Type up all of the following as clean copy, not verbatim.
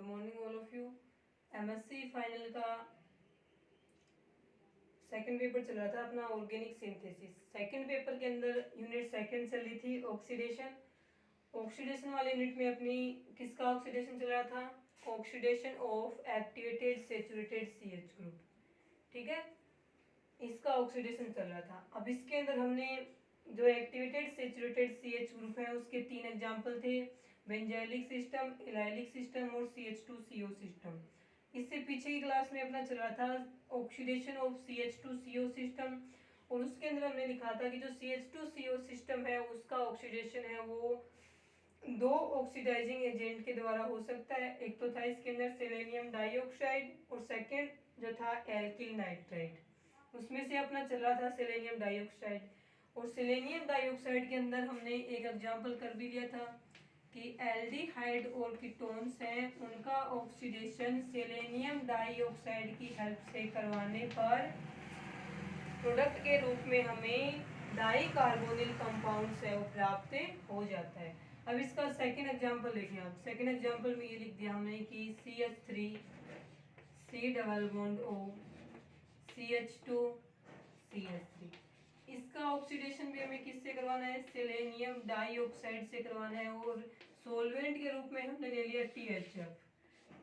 Morning all of you. MSc final का second paper चल रहा था अपना ऑर्गेनिक सिंथेसिस। सेकंड पेपर के अंदर यूनिट सेकंड चल रही थी ऑक्सीडेशन। ऑक्सीडेशन वाले यूनिट में अपनी किसका ऑक्सीडेशन चल रहा था? Oxidation of activated saturated CH group. ठीक है, इसका ऑक्सीडेशन चल रहा था। अब इसके अंदर हमने जो एक्टिवेटेड सैचुरेटेड सीएच ग्रुप है उसके 3 एग्जांपल थे, बेंजाइलिक सिस्टम, इलाइलिक सिस्टम और CH2CO सिस्टम। इससे पीछे की क्लास में अपना चल रहा था ऑक्सीडेशन ऑफ CH2CO सिस्टम, और उसके अंदर हमने लिखा था कि जो CH2CO सिस्टम है उसका ऑक्सीडेशन है वो 2 ऑक्सीडाइजिंग एजेंट के द्वारा हो सकता है। एक तो था इसके अंदर सेलेनियम डाइऑक्साइड और सेकेंड जो था एल्किल नाइट्राइड। उसमें से अपना चल रहा था सेलेनियम डाइऑक्साइड, और सेलेनियम डाइऑक्साइड के अंदर हमने एक एग्जांपल कर भी लिया था कि एल्डिहाइड और कीटोन्स हैं, उनका ऑक्सीडेशन सेलेनियम डाइऑक्साइड की हेल्प से करवाने पर प्रोडक्ट के रूप में हमें डाई कार्बोनिल कंपाउंड है वो प्राप्त हो जाता है। अब इसका सेकेंड एग्जांपल देखें आप। सेकेंड एग्जांपल में ये लिख दिया हमने कि CH3 C double bond O CH2 CH3। इसका ऑक्सीडेशन भी हमें किससे करवाना है? सेलेनियम डाइऑक्साइड से करवाना है, और सोलवेंट के रूप में हमने ले लिया THF।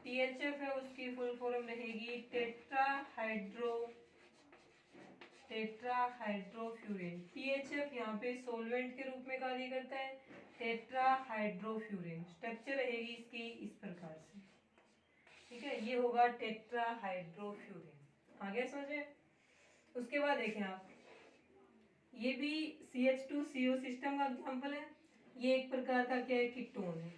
THF है उसकी फुल फॉर्म रहेगी टेट्राहाइड्रोफ्यूरिन। THF यहाँ पे सोलवेंट के रूप में कार्य करता है, टेट्राहाइड्रोफ्यूरिन। स्ट्रक्चर रहेगी इसकी इस प्रकार से। ठीक है, ये होगा टेट्राहाइड्रोफ्यूरिन। आगे समझे। उसके बाद देखें आप, ये भी CH2CO सिस्टम का एग्जांपल है। ये एक प्रकार का क्या है? कीटोन है।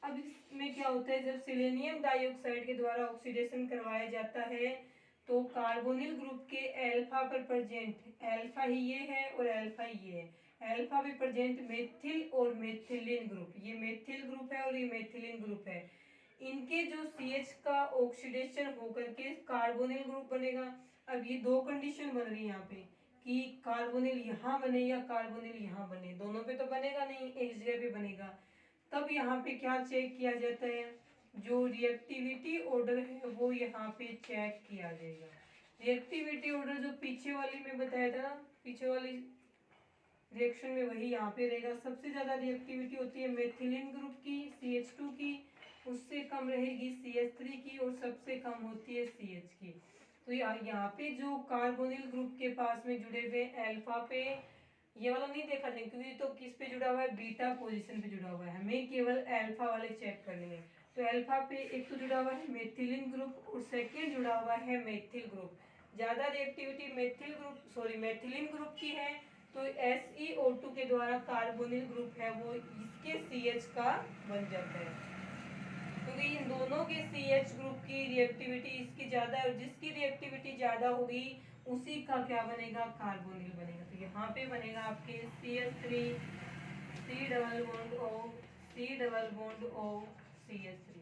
अब इसमें क्या होता है, जब सेलेनियम डाइऑक्साइड के द्वारा ऑक्सीडेशन करवाया जाता है तो कार्बोनिल ग्रुप के अल्फा पर प्रेजेंट, अल्फा ही ये है और अल्फा ही ये है, अल्फा पे प्रेजेंट मेथिल और मेथिलीन ग्रुप, ये मेथिल ग्रुप है और ये मेथिलीन ग्रुप है, इनके जो CH का ऑक्सीडेशन होकर के कार्बोनिल ग्रुप बनेगा। अब ये 2 कंडीशन बन रही है यहाँ पे कि कार्बोनिल यहाँ बने या कार्बोनिल यहाँ बने, दोनों पे तो बनेगा नहीं, एक जगह पे बनेगा। तब यहाँ पे क्या चेक किया जाता है? जो रिएक्टिविटी ऑर्डर है वो यहाँ पे चेक किया जाएगा। रिएक्टिविटी ऑर्डर जो पीछे वाली में बताया था, पीछे वाली रिएक्शन में वही यहाँ पे रहेगा। सबसे ज्यादा रिएक्टिविटी होती है मेथिलीन ग्रुप की CH2 की, उससे कम रहेगी CH3 की, और सबसे कम होती है CH की। तो यहाँ पे जो कार्बोनिल ग्रुप के पास में जुड़े हुए अल्फा पे, ये वाला नहीं देखा जाए क्योंकि तो किस पे जुड़ा हुआ है? बीटा पोजीशन पे जुड़ा हुआ है, हमें केवल अल्फा वाले चेक करने हैं। तो अल्फा पे एक तो जुड़ा हुआ है मेथिलीन ग्रुप और सेकेंड जुड़ा हुआ है मेथिल ग्रुप। ज्यादा रिएक्टिविटी मेथिलीन ग्रुप की है, तो SeO2 के द्वारा कार्बोनिल ग्रुप है वो इसके CH का बन जाता है, क्योंकि इन दोनों के CH ग्रुप की रिएक्टिविटी इसकी ज्यादा है, और जिसकी रिएक्टिविटी ज्यादा होगी उसी का क्या बनेगा? कार्बोनिल बनेगा। तो यहाँ पे बनेगा आपके CH3 C double bond O CH3,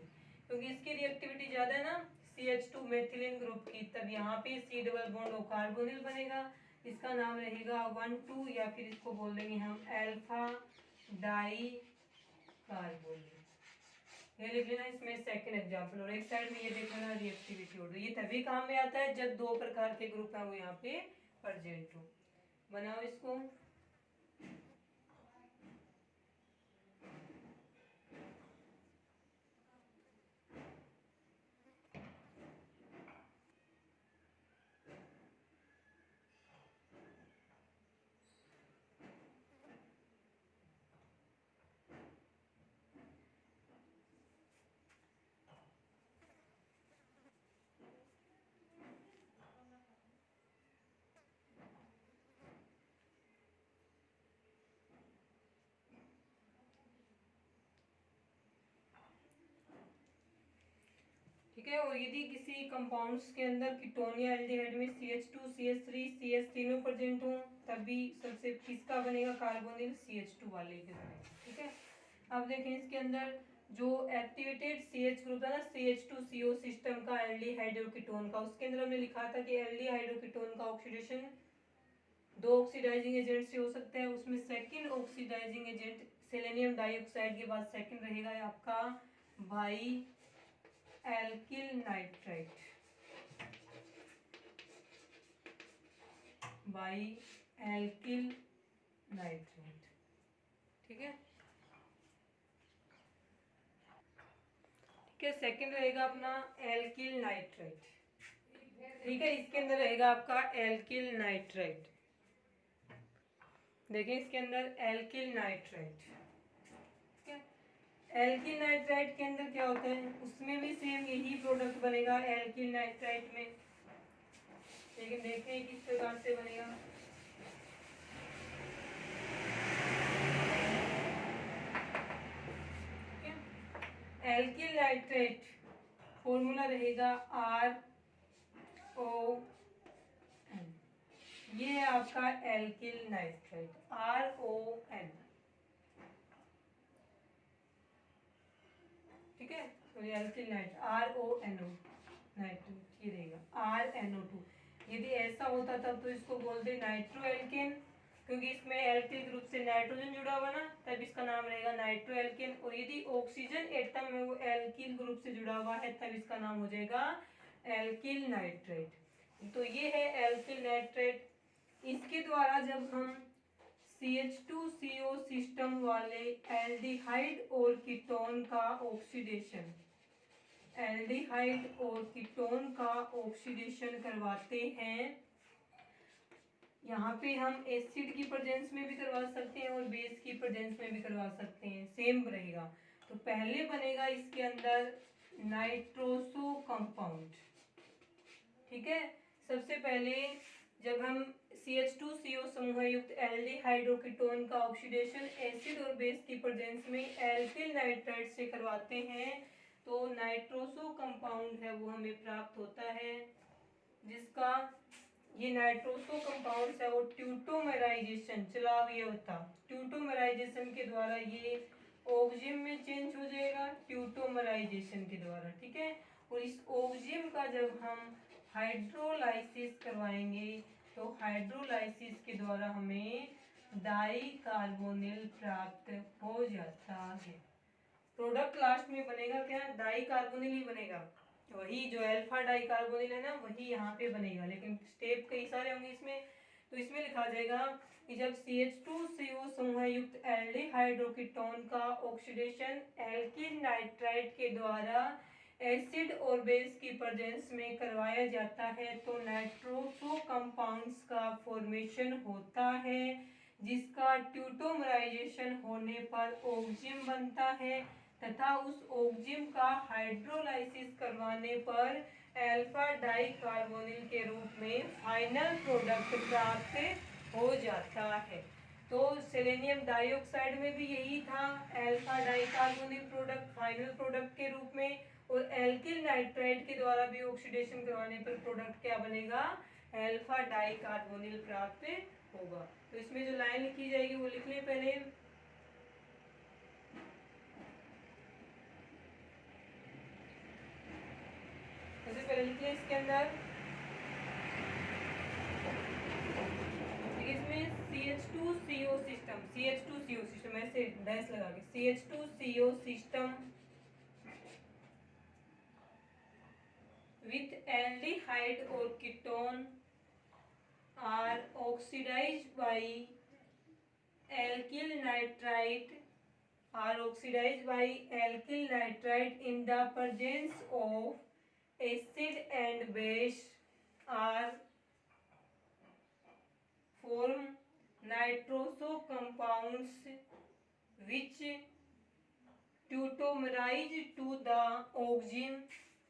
क्योंकि इसकी रिएक्टिविटी ज्यादा है ना CH2 मेथिलीन ग्रुप की, तब यहाँ पे C double bond O carbonyl बनेगा। इसका नाम रहेगा 1,2, या फिर इसको बोल देंगे हम अल्फा डाई कार्बोनिल। ये लिख लेना इसमें सेकंड एग्जांपल, और एक साइड में ये देख लेना रिएक्टिविटी ऑर्डर। ये तभी काम में आता है जब 2 प्रकार के ग्रुप है वो यहाँ पे प्रेजेंट हो। बनाओ इसको। ठीक है, और यदि किसी कंपाउंड्स के अंदर कीटोन या एल्डिहाइड में CH2 CH3 CH तीनों प्रेजेंट हो तब भी सबसे किसका बनेगा? कार्बोनिल CH2 वाले के बनेगा। ठीक है, अब देखें इसके अंदर जो एक्टिवेटेड CH ग्रुप है ना CH2CO सिस्टम का एल्डिहाइड और कीटोन का, उसके अंदर हमने लिखा था कि एल्डिहाइड और कीटोन का ऑक्सीडेशन 2 ऑक्सीडाइजिंग एजेंट से हो सकता है। उसमें second oxidising agent selenium dioxide के बाद सेकेंड रहेगा आपका भाई alkyl nitrite by alkyl nitrite. ठीक है, सेकंड रहेगा अपना एल्किल नाइट्राइट। ठीक है, इसके अंदर रहेगा आपका एल्किल नाइट्राइट। देखिए इसके अंदर एल्किल नाइट्राइट, एल्किल नाइट्राइट के अंदर क्या होता है, उसमें भी सेम यही प्रोडक्ट बनेगा एल्किल नाइट्राइट में, लेकिन देखते हैं किस प्रकार से बनेगा। एल्किल नाइट्राइट फॉर्मूला रहेगा RON, ये है आपका एल्किल नाइट्राइट RON। ठीक है, तो ये एल्किल RONO नाइट्रेट ये रहेगा RNO2। यदि ऐसा होता तब तो इसको बोलते नाइट्रो एल्केन, क्योंकि इसमें एल्किल ग्रुप से नाइट्रोजन जुड़ा हुआ ना, तब इसका नाम रहेगा नाइट्रो एल्केन। और यदि ऑक्सीजन एटम में वो एल्किल ग्रुप से जुड़ा हुआ है तब इसका नाम हो जाएगा एल्किल नाइट्रेट। तो ये है एल्किल नाइट्रेट। इसके द्वारा जब हम CH2CO सिस्टम वाले एल्डिहाइड और कीटोन का ऑक्सीडेशन, एल्डिहाइड और कीटोन का ऑक्सीडेशन करवाते हैं, यहाँ पे हम एसिड की प्रेजेंस में भी करवा सकते हैं और बेस की प्रेजेंस में भी करवा सकते हैं, सेम रहेगा। तो पहले बनेगा इसके अंदर नाइट्रोसो कंपाउंड। ठीक है, सबसे पहले जब हम CH2CO समूह युक्त एल्डिहाइड और कीटोन का ऑक्सीडेशन एसिड और बेस की प्रेजेंस में एल्किल नाइट्राइट से करवाते हैं तो नाइट्रोसो कंपाउंड है वो हमें प्राप्त होता है, जिसका ये नाइट्रोसो कंपाउंड है वो ट्यूटोमेराइजेशन चलावी होता, ट्यूटोमेराइजेशन के द्वारा ये ऑक्जिम में चेंज हो जाएगा ट्यूटोमेराइजेशन के द्वारा। ठीक है, और इस ऑक्जिम का जब हम हाइड्रोलाइसिस करवाएंगे तो हाइड्रोलाइसिस के द्वारा हमें डाई कार्बोनिल प्राप्त हो जाता है। प्रोडक्ट लास्ट में बनेगा क्या, डाई कार्बोनिल ही बनेगा, वही जो अल्फा डाई कार्बोनिल है ना वही यहाँ पे बनेगा, लेकिन स्टेप कई सारे होंगे इसमें। तो इसमें लिखा जाएगा कि जब CH2CO समूह युक्त एल्डिहाइड और कीटोन का ऑक्सीडेशन एल्किल नाइट्राइट के द्वारा एसिड और बेस की प्रेजेंस में करवाया जाता है तो नाइट्रोसो कंपाउंड्स का फॉर्मेशन होता है, जिसका ट्यूटोमराइजेशन होने पर ऑक्जिम बनता है तथा उस ऑक्जिम का हाइड्रोलाइसिस करवाने पर अल्फा डाई कार्बोनिल के रूप में फाइनल प्रोडक्ट प्राप्त हो जाता है। तो सेलेनियम डाइऑक्साइड में भी यही था, alpha di carbonyl product final product के रूप में, और एल्किल नाइट्राइट के द्वारा भी ऑक्सीडेशन करवाने पर प्रोडक्ट क्या बनेगा, अल्फा डाई कार्बोनिल प्राप्त होगा। तो इसमें जो लाइन लिखी जाएगी वो लिख लें पहले। सबसे पहले लिख लें इसके अंदर, इसमें CH2CO सिस्टम, CH2CO सिस्टम ऐसे डैश लगा के CH2CO system with aldehyde or ketone are oxidized by alkyl nitrite in the presence of acid and base are form nitroso compounds which tautomerize to the oxygen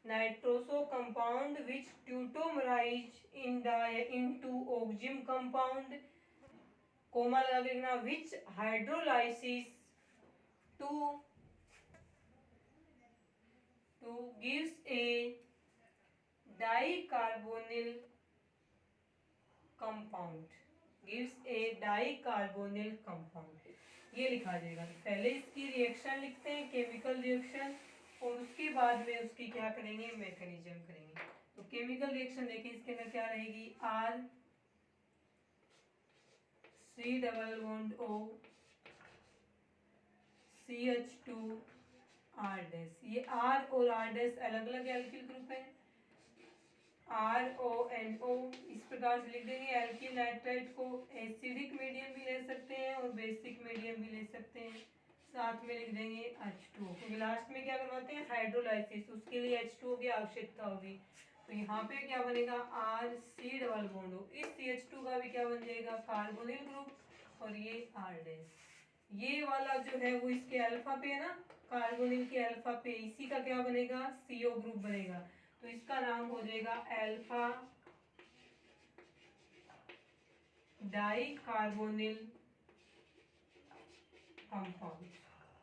nitroso compound which tautomerize into oxygen compound, comma लगा के लिखना, which hydrolysis to gives a dicarbonyl compound, ये लिखा जाएगा। पहले इसकी reaction लिखते हैं, केमिकल रिएक्शन, और उसके बाद में उसकी क्या करेंगे, मैकेनिज्म करेंगे। तो केमिकल रिएक्शन देखिए इसके अंदर क्या रहेगी, R C double bond O CH2 R dash. ये आर और आर डैश अलग अलग एल्किल ग्रुप है। RONO इस प्रकार से लिख देंगे। एल्किल नाइट्राइट को एसिडिक मीडियम भी ले सकते हैं और बेसिक मीडियम भी ले सकते हैं। साथ में लिख देंगे H2O, क्योंकि लास्ट में क्या करवाते हैं हाइड्रोलाइसिस, उसके लिए H2O की आवश्यकता होगी। तो यहाँ पे क्या बनेगा RC डबल बॉन्ड हो, इस CH2 का भी क्या बन जाएगा कार्बोनिल ग्रुप और ये R डैश। ये वाला जो है वो इसके अल्फा पे है ना, कार्बोनिल के अल्फा पे, इसी का क्या बनेगा CO ग्रुप बनेगा। तो इसका नाम हो जाएगा अल्फा डाई कार्बोनिल कंपाउंड।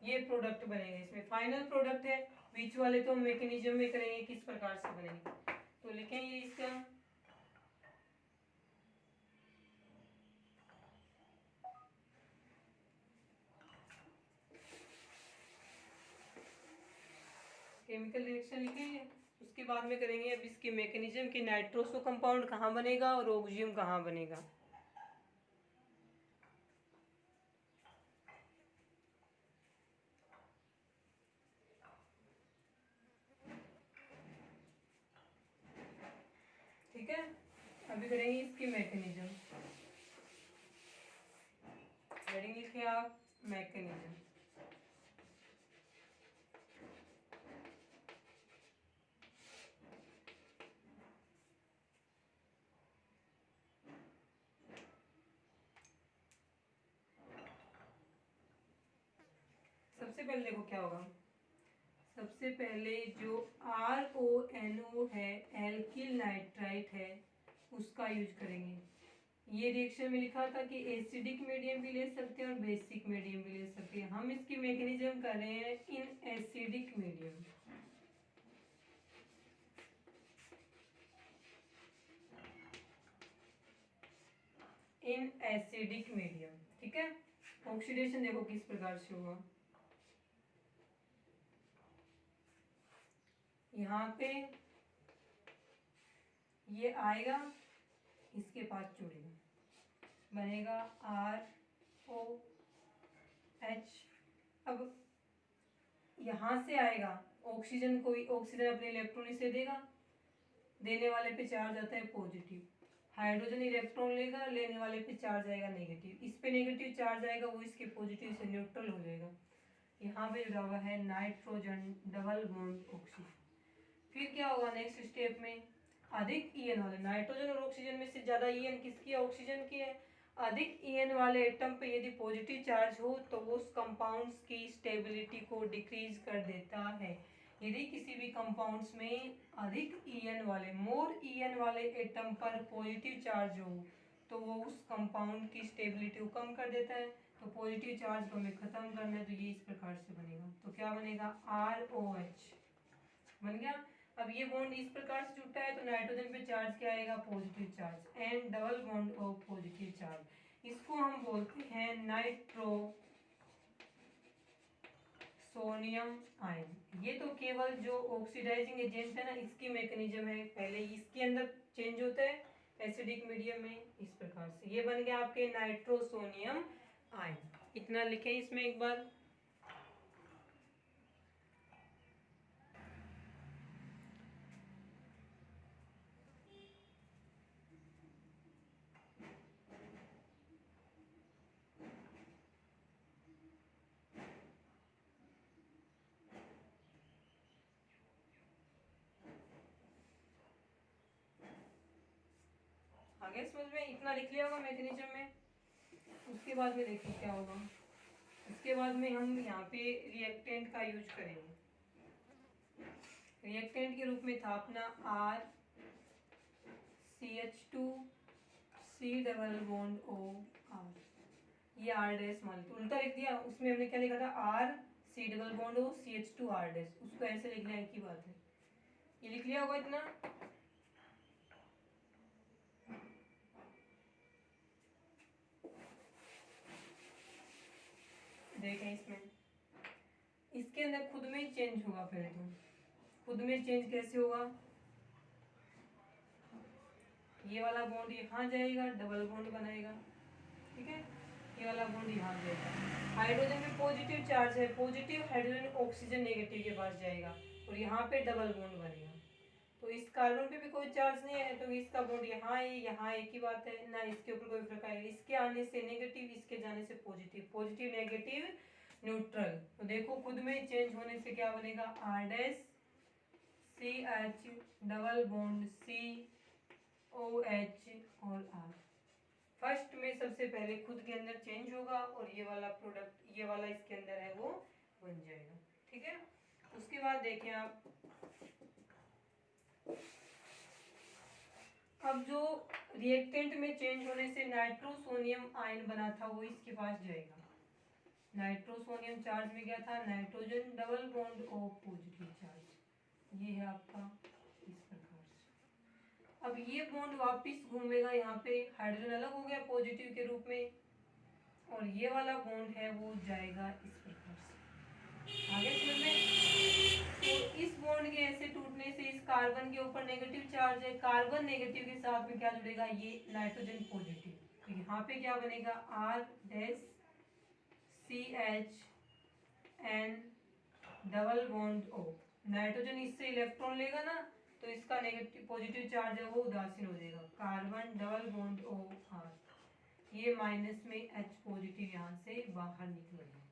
ये प्रोडक्ट बनेगा, इसमें फाइनल प्रोडक्ट है। बीच वाले तो मैकेनिज्म में करेंगे किस प्रकार से बनेंगे। तो लिखें ये इसका केमिकल रिएक्शन लिखेंगे। उसके बाद में करेंगे अब इसके मैकेनिज्म कि नाइट्रोसो कंपाउंड कहाँ बनेगा और ऑक्सिजन कहाँ बनेगा। ठीक है, अभी करेंगे इसकी मैकेनिज्म। हेडिंग लिखे आप मैकेनिज्म। सबसे पहले देखो क्या होगा, सबसे पहले जो RONO है एल्किल नाइट्राइट है उसका यूज करेंगे। ये रिएक्शन में लिखा था कि एसिडिक मीडियम भी ले सकते हैं और बेसिक मीडियम भी ले सकते हैं। हम इसकी मैकेनिज्म कर रहे हैं in acidic medium. In acidic medium, ठीक है। ऑक्सीडेशन देखो किस प्रकार से होगा, यहाँ पे ये आएगा, इसके पास जुड़ेगा, बनेगा ROH। अब यहाँ से आएगा ऑक्सीजन, कोई ऑक्सीजन अपने इलेक्ट्रॉन इसे देगा, देने वाले पे चार्ज आता है पॉजिटिव, हाइड्रोजन इलेक्ट्रॉन लेगा, लेने वाले पे चार्ज आएगा नेगेटिव, इस पे नेगेटिव चार्ज आएगा, वो इसके पॉजिटिव से न्यूट्रल हो जाएगा। यहाँ पे जुड़ा हुआ है नाइट्रोजन डबल बॉन्ड ऑक्सीजन। फिर क्या होगा नेक्स्ट स्टेप में, अधिक ईएन वाले, नाइट्रोजन और ऑक्सीजन में से ज्यादा ईएन किसकी है, ऑक्सीजन की है। अधिक ईएन वाले एटम पे यदि पॉजिटिव चार्ज हो तो वो उस कंपाउंड्स की स्टेबिलिटी को डिक्रीज कर देता है। यदि किसी भी कंपाउंड्स में अधिक ईएन वाले, मोर ईएन वाले एटम पर पॉजिटिव चार्ज हो तो वो उस कंपाउंड की स्टेबिलिटी को कम कर देता है। तो पॉजिटिव चार्ज को हमें खत्म करना है, तो ये इस प्रकार से बनेगा। तो क्या बनेगा ROH बन गया। अब ये बॉन्ड इस प्रकार से जुड़ता है तो नाइट्रोजन पे चार्ज क्या आएगा positive charge, and double bond of positive charge. इसको हम बोलते हैं नाइट्रो सोनियम आयन। ये तो केवल जो ऑक्सीडाइजिंग एजेंट है ना इसकी मैकेनिज्म है, पहले इसके अंदर चेंज होता है एसिडिक मीडियम में, इस प्रकार से ये बन गया आपके नाइट्रोसोनियम आयन। इतना लिखें इसमें एक बार। आगे समझ में, इतना लिख लिया होगा मैकेनिज्म में। उसके बाद में देखिए क्या होगा, उसके बाद में हम यहाँ पे रिएक्टेंट का यूज करेंगे। रिएक्टेंट के रूप में था अपना RCH2C डबल बॉन्ड OR, ये R डैश मान लो, उल्टा लिख दिया। उसमें हमने क्या लिखा था RC double bond O CH2 R dash, उसको ऐसे लिख लिया, एक ही बात है। ये लिख लिया होगा इतना। देखें इसमें, इसके अंदर खुद में चेंज होगा। पहले तो खुद में चेंज कैसे होगा, ये वाला बॉन्ड यहाँ जाएगा, डबल बॉन्ड बनाएगा, ठीक है। ये ये वाला बॉन्ड यहाँ जाएगा। हाइड्रोजन में पॉजिटिव चार्ज है, पॉजिटिव हाइड्रोजन ऑक्सीजन नेगेटिव के पास जाएगा और यहाँ पे डबल बॉन्ड बनेगा। तो इस कार्बन पे भी कोई चार्ज नहीं है तो इसका बॉन्ड यहाँ है, यहाँ एक ही बात है ना, इसके ऊपर कोई फर्क आएगा। इसके आने से नेगेटिव, इसके जाने से पॉजिटिव, पॉजिटिव नेगेटिव न्यूट्रल। तो देखो खुद में चेंज होने से क्या बनेगा, R dash C H double bond C O H और आर। फर्स्ट में सबसे पहले खुद के अंदर चेंज होगा और ये वाला प्रोडक्ट, ये वाला इसके अंदर है वो बन जाएगा। ठीक है, उसके बाद देखें आप, अब जो रिएक्टेंट में चेंज होने से नाइट्रोसोनियम आयन बना था वो इसके पास जाएगा। नाइट्रोसोनियम चार्ज में क्या था, नाइट्रोजन डबल बॉन्ड और पॉजिटिव चार्ज, ये है आपका इस प्रकार से। अब ये बॉन्ड वापस घूमेगा यहाँ पे, हाइड्रोजन अलग हो गया पॉजिटिव के रूप में और ये वाला बॉन्ड है वो जाएगा इस प्रकार से। आगे समझ में? तो इस बॉन्ड के ऐसे टूटने से इस कार्बन के ऊपर नेगेटिव चार्ज है, कार्बन नेगेटिव के साथ में क्या जुड़ेगा, ये नाइट्रोजन पॉजिटिव। तो यहाँ पे क्या बनेगा, R dash C H N double bond O. Nitrogen इससे इलेक्ट्रॉन लेगा ना तो इसका नेगेटिव पॉजिटिव चार्ज है वो उदासीन हो जाएगा, carbon double bond O R, ये माइनस में एच पॉजिटिव यहाँ से बाहर निकलेगा।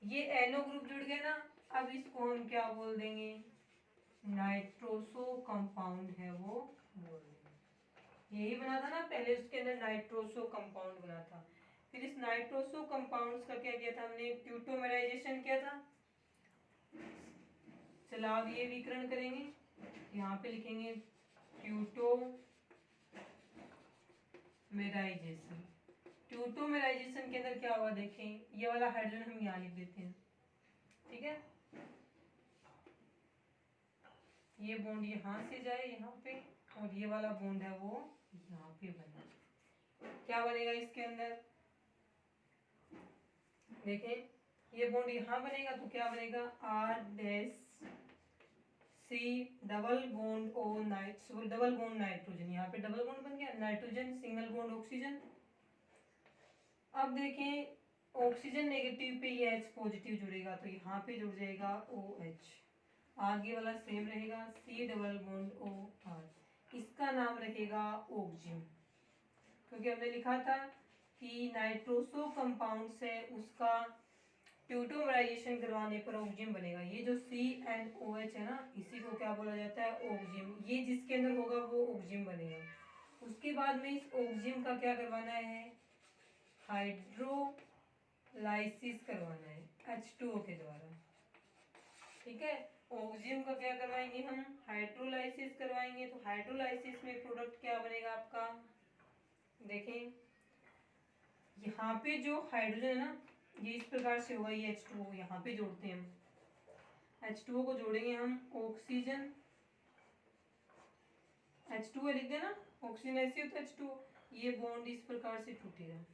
ये एनो ग्रुप जुड़ गया ना, अब इसको हम क्या बोल देंगे, नाइट्रोसो कंपाउंड है वो बोल देंगे। यही बना था ना पहले, उसके अंदर नाइट्रोसो कंपाउंड बना था। फिर इस नाइट्रोसो कंपाउंड्स का क्या किया था हमने, ट्यूटोमेराइजेशन किया था। चलो अब ये विकर्ण करेंगे, यहाँ पे लिखेंगे ट्यूटोमेराइजेशन। ट्यूटोमेराइजेशन के अंदर क्या हुआ देखें, ये वाला हाइड्रोजन हम यहाँ लिख देते हैं, ठीक है, ये बॉन्ड यहाँ से जाए यहाँ पे और ये वाला बॉन्ड है वो यहाँ पे बने। क्या बनेगा इसके अंदर, देखें ये बॉन्ड यहाँ बनेगा तो क्या बनेगा, R dash C double bond O double bond nitrogen, यहाँ पे डबल बॉन्ड बन गया, नाइट्रोजन सिंगल बॉन्ड ऑक्सीजन। अब देखें ऑक्सीजन नेगेटिव पे ये H पॉजिटिव जुड़ेगा तो यहाँ पे जुड़ जाएगा OH। आगे वाला सेम रहेगा, C double bond O R, इसका नाम रहेगा ऑक्जिम, क्योंकि हमने लिखा था कि नाइट्रोसो कंपाउंड से उसका ट्यूटोमराइजेशन करवाने पर ऑक्जिम बनेगा। ये जो CnOH है ना, इसी को क्या बोला जाता है, ऑक्जिम। ये जिसके अंदर होगा वो ऑक्जिम बनेगा। उसके बाद में इस ऑक्जिम का क्या करवाना है, हाइड्रोलाइसिस करवाना है H2O के द्वारा। ठीक है, ऑक्जिम का क्या करवाएंगे हम, हाइड्रोलाइसिस करवाएंगे। तो हाइड्रोलाइसिस में प्रोडक्ट क्या बनेगा आपका, देखें यहाँ पे जो हाइड्रोजन है ना ये इस प्रकार से होगा, ये H2O यहाँ पे जोड़ते हैं हम, H2O को जोड़ेंगे हम, ऑक्सीजन H2O लिख देना, ऑक्सीजन ऐसे होता है H2O, ये बॉन्ड इस प्रकार से टूटेगा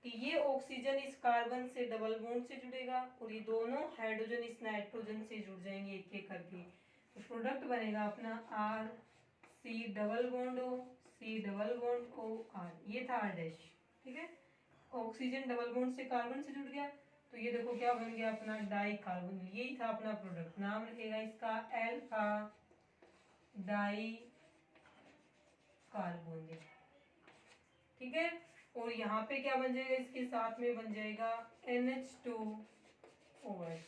कि ये ऑक्सीजन इस कार्बन से डबल बॉन्ड से जुड़ेगा और ये दोनों हाइड्रोजन इस नाइट्रोजन से जुड़ जाएंगे एक एक करके। तो प्रोडक्ट बनेगा अपना R C double bond O, C double bond O R, ये था आर डैश। ठीक है, ऑक्सीजन डबल बॉन्ड से कार्बन से जुड़ गया तो ये देखो क्या बन गया अपना डाई कार्बोनिल, यही था अपना प्रोडक्ट। नाम रहेगा इसका एल्फा डाई कार्बोनिल। ठीक है, और यहाँ पे क्या बन जाएगा, इसके साथ में बन जाएगा NH2OH।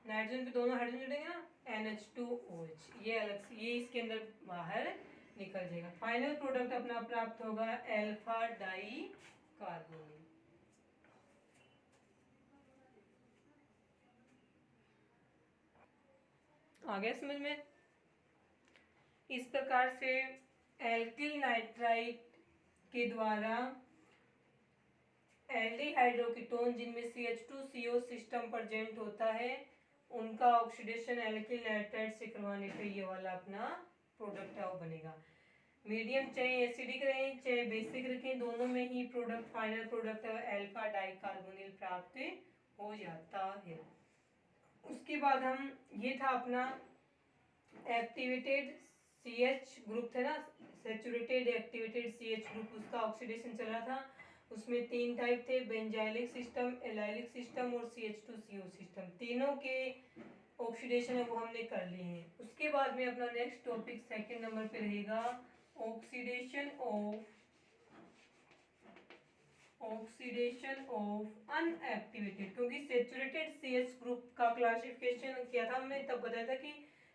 नाइट्रोजन पे दोनों हाइड्रोजन जुड़ेंगे ना, NH2OH, ये अलग से ये इसके अंदर बाहर निकल जाएगा। फाइनल प्रोडक्ट अपना प्राप्त होगा एल्फा डाई कार्बोनिल। आ गया समझ में? इस प्रकार से एल्किल नाइट्राइट के द्वारा एल्डिहाइड्रोकीटोन जिनमें CH2CO सिस्टम प्रेजेंट होता है उनका ऑक्सीडेशन एल्किल नाइट्राइट से करवाने पे ये वाला अपना प्रोडक्ट है वो बनेगा। मीडियम चाहे एसिडिक रहे चाहे बेसिक रखें, दोनों में ही product final product alpha dicarbonyl प्राप्त हो जाता है। उसके बाद हम ये था अपना एक्टिवेटेड CH ग्रुप था ना, सेचुरेटेड एक्टिवेटेड CH ग्रुप, उसका ऑक्सीडेशन चला था। उसमें 3 टाइप थे, बेंजाइलिक सिस्टम, एलाइलिक सिस्टम और CH2CO सिस्टम। तीनों के ऑक्सीडेशन है वो हमने कर लिए हैं। उसके बाद में अपना नेक्स्ट टॉपिक सेकंड नंबर पे रहेगा ऑक्सीडेशन ऑफ अनएक्टिवेटेड, क्योंकि सेचुरेटेड CH ग्रुप का क्लासिफिकेशन किया था हमने, तब बताया था कि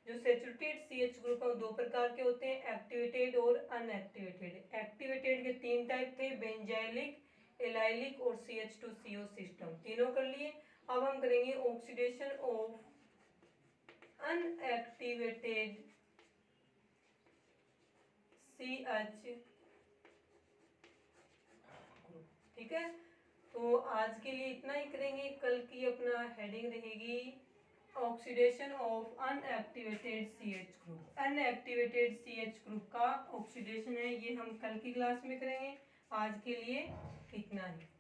जो सेचुरेटेड CH ग्रुप है दो प्रकार के होते हैं, एक्टिवेटेड और अनएक्टिवेटेड। एक्टिवेटेड के 3 टाइप थे, बेंजाइलिक, एलाइलिक और CH2CO सिस्टम, तीनों कर लिए। अब हम करेंगे oxidation of unactivated CH group. ठीक है, तो आज के लिए इतना ही करेंगे। कल की अपना हेडिंग रहेगी oxidation of unactivated CH group. Unactivated CH group का ऑक्सीडेशन है, ये हम कल की क्लास में करेंगे। आज के लिए इतना ही।